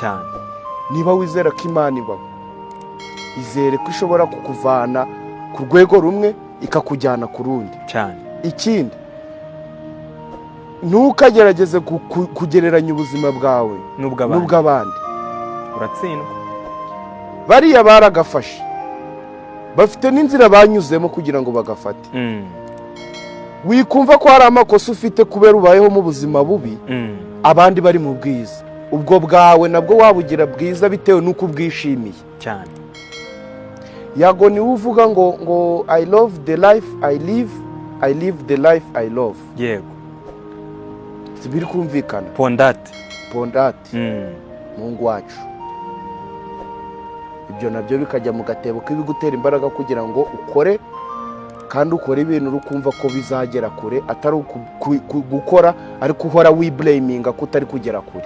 cyane. Niba wizera ko Imana ibaho, izere ko ishobora kukuvana ku rwego rumwe ikakujyana ku rundi cyane. Ikindi, ntukagerageze kugereranya ubuzima bwawe n'ubw'abandi. Uratsindwa. Bariya baragafashe, bafite n'inzira banyuzemo kugira ngo bagafate. Wikumva ko hari amakosa ufite kubera ubayeho mu buzima bubi, abandi bari mu bwiza. Ubwo bwawe nabwo wabugira bwiza bitewe n'uko ubwishimiye cyane. Yago ni uvuga ngo I love the life I live, I live the life I love. Yego. Sibiri kumvikana. Pondati. Mungu wacu. Ibyo nabyo bikajya mu gatebo k'ibigutera imbaraga kugira ngo ukore, kandi ukora ibintu ukumva ko bizagera kure, atari gukora ariko uhora wiblaminga ko utari kugera kure.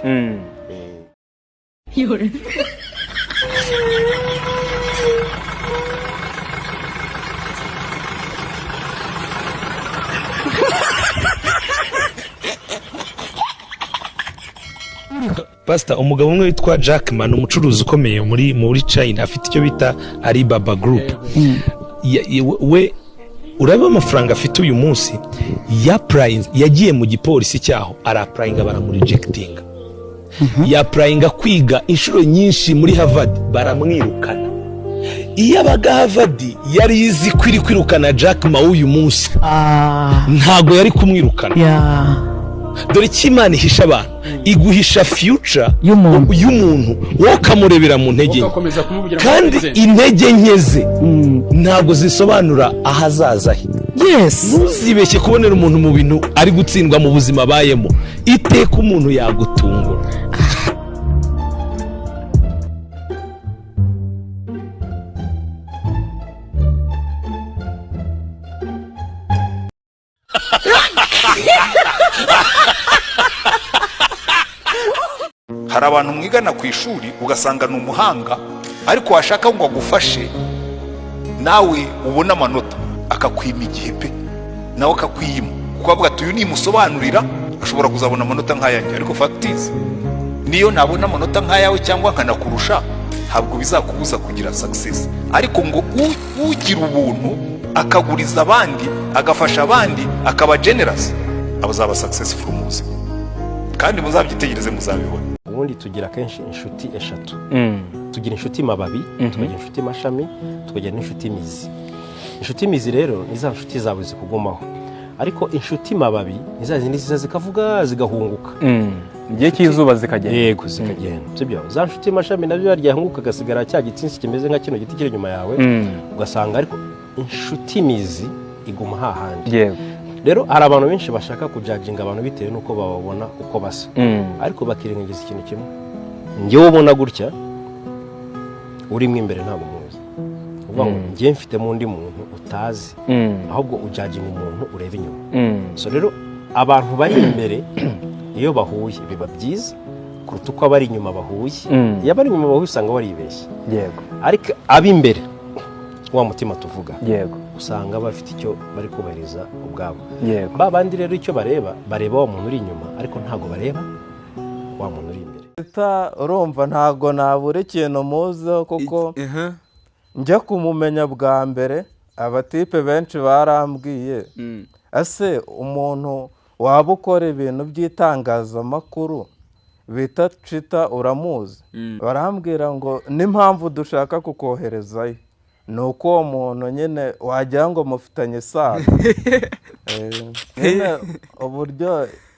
Pastor, umugabo umwe witwa Jackman, umucuruzi ukomeye muri China, afite icyo bita Alibaba Group. We uraba amafaranga afite uyu munsi yagiye mu gipolisi cyaho, arapurayinga baramurejectinga. Yapurayinga kwiga inshuro nyinshi muri Harvard, baramwirukana. Iyo abaga Harvard yari izi kwirukana Jackman uyu munsi, ntago yari kumwirukana. Dore cy'Imana ihisha abantu, iguhisha future y'umuntu, wowe kamurebera mu ntege, kandi intege nkeze ntago zisobanura ahazaza he. Ntuzibeshye kubonera umuntu mu bintu ari gutsindwa mu buzima bayemo. Iteka umuntu yagutungura. Hari abantu mwigana ku ishuri ugasanga ni umuhanga, ariko washaka ngo agufashe nawe ubona amanota akakwima igihe pe, nawe akakwima, kuko avuga ati uyu nimusobanurira ashobora kuzabona amanota nk'ayanjye. Ariko factice niyo nabona amanota nk'ayawe cyangwa nkanakurusha, ntabwo bizakubuza kugira success. Ariko ngo ugira ubuntu akaguriza abandi, agafasha abandi, akaba generous, abazaba successful muzi, kandi muzabyitegereze muzabibona. Ubundi tugira kenshi inshuti eshatu. Tugira inshuti mababi, tukagira inshuti mashami, tukagira n'inshuti mizi. Inshuti mizi rero ni za nshuti zawe zikugumaho, ariko inshuti mababi ni za zindi zikavuga zigahunguka. Igihe cy'izuba zikagenda. Yego, zikagenda. Sibyo, za nshuti mashami nabyo yaryahunguka gasigara cya gitsinsi kimeze nka kino giti kiri nyuma yawe, ugasanga ariko inshuti mizi iguma hahandi. Yego. Rero hari abantu benshi bashaka kujajinga abantu bitewe nuko bababona uko basa, ariko bakirengagiza ikintu kimwe. Njyewe ubona gutya urimo imbere ntabwo muzi, uvuga ngo ngiye mfite mu ndi muntu utazi, ahubwo ujajinga umuntu ureba inyuma. So rero abantu bari imbere iyo bahuye biba byiza kuruta uko abari inyuma bahuye. Iyo abari inyuma bahuye usanga baribeshye. Yego. Ariko ab'imbere wa mutima tuvuga, yego, usanga bafite icyo bari kubahiriza ubwabo. Yego. Babandi rero icyo bareba wa muntu uri inyuma, ariko ntago bareba wa muntu uri imbere. Urumva ntago nabure ikintu muzo, kuko njya kumumenya bwa mbere abatipe benshi barambwiye, ase umuntu waba ukora ibintu by'itangazamakuru bita Chita uramuzi? Barambwira ngo n'impamvu dushaka kukoherezayo nuko uwo muntu nyine wagira ngo mufitanye isano.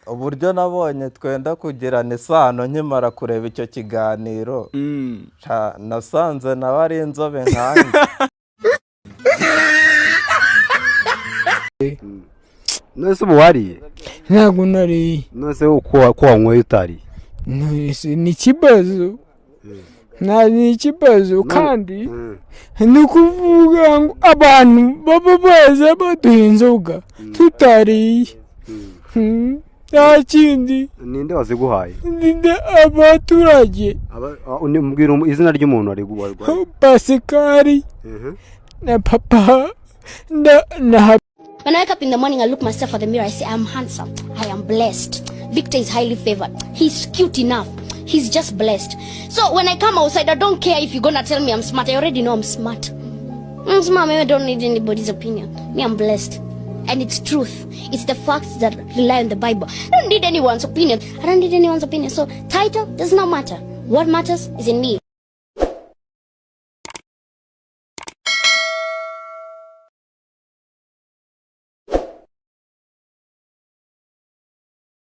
Uburyo nabonye twenda kugirana isano nkimara kureba icyo kiganiro, nasanze nawe ari inzobe nkanjye. Nose ubu wariye? Ntabwo nariye. Nose uko wanyweye utariye? Ni ikibazo. Ni ikibazo kandi ni ukuvuga ngo abantu baba baza baduha inzoga tutariye. Nta kindi. Ninde waziguhaye? Ninde abaturage. Mbwira izina ry'umuntu ari guharwa. Pasikari na papa na. When I wake up in the morning, I look myself at the mirror, I say, I'm handsome, I am blessed. Victor is highly favored. He's cute enough. He's just blessed. So when I come outside, I don't care if you're gonna tell me I'm smart. I already know I'm smart. I'm smart. I don't need anybody's opinion. Me, I'm blessed. And it's truth. It's the facts that rely on the Bible. I don't need anyone's opinion. I don't need anyone's opinion. So title does not matter. What matters is in me.